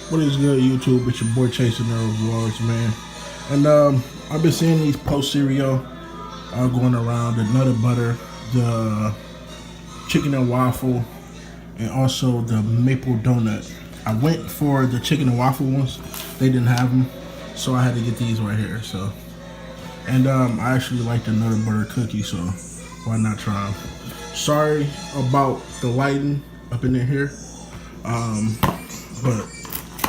What is good, YouTube? It's your boy Chasing the Rewards, man. And I've been seeing these post cereal going around, the Nutter Butter, the chicken and waffle, and also the maple donut. I went for the chicken and waffle ones. They didn't have them, so I had to get these right here. So, and I actually like the Nutter Butter cookie, so why not try them? Sorry about the lighting up in here, but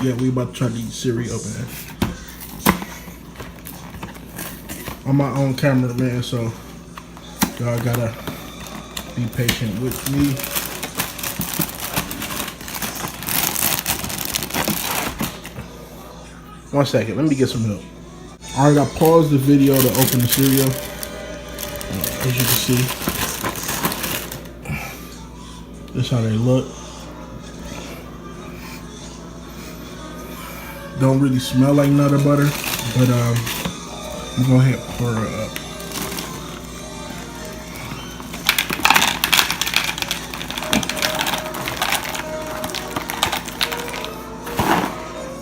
yeah, we about to try to eat cereal, man. I'm my own cameraman, so y'all gotta be patient with me. One second, let me get some milk. Alright, I paused the video to open the cereal. As you can see, this is how they look. Don't really smell like Nutter Butter, but I'm gonna go ahead and pour it up.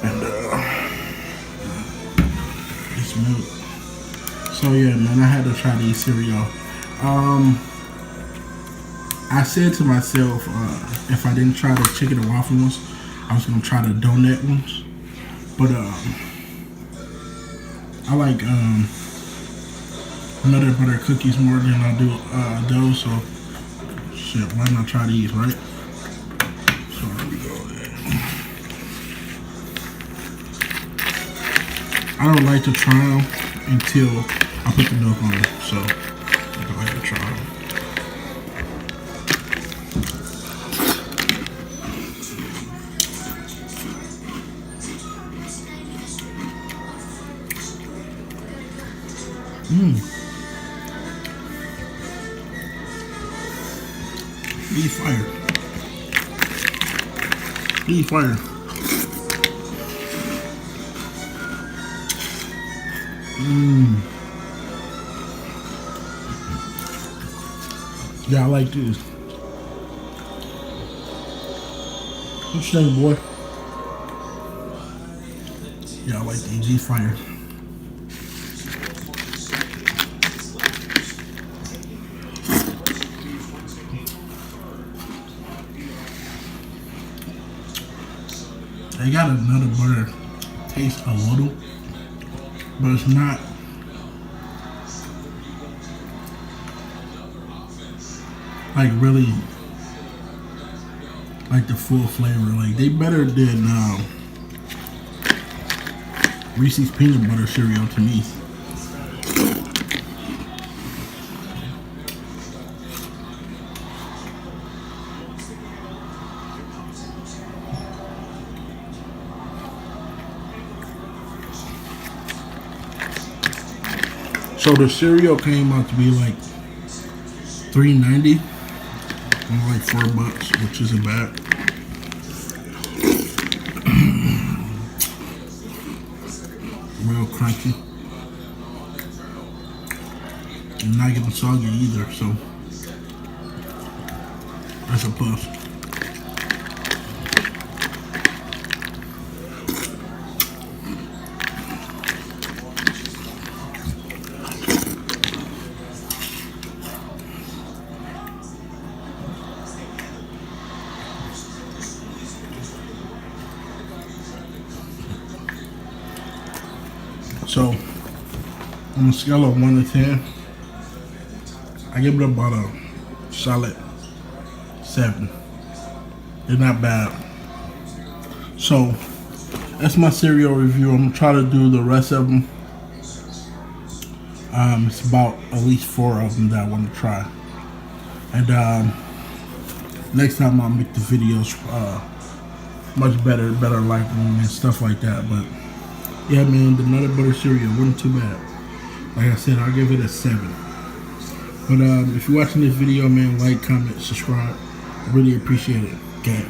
And it's milk. So yeah, man, I had to try these cereal. I said to myself, if I didn't try the chicken and waffle ones, I was gonna try the donut ones. But I like Nutter Butter cookies more than I do those. So shit, why not try these, right? So there we go. I don't like to try them until I put the milk on them. So I like to try them. These fire. These fire. Yeah, I like this. What you think, boy? Yeah, I like these fire. They got a Nutter Butter taste a little, but it's not like really like the full flavor. Like they better than Reese's peanut butter cereal to me. So the cereal came out to be like $3.90, or like $4, which isn't bad. Real crunchy, and not getting soggy either. So that's a plus. So, on a scale of 1 to 10, I give it about a solid 7. They're not bad. So, that's my cereal review. I'm gonna try to do the rest of them. It's about at least 4 of them that I want to try. And next time I'll make the videos much better lighting and stuff like that. But yeah, man, the Nutter Butter cereal wasn't too bad. Like I said, I'll give it a 7. But if you're watching this video, man, like, comment, subscribe. I really appreciate it. Okay.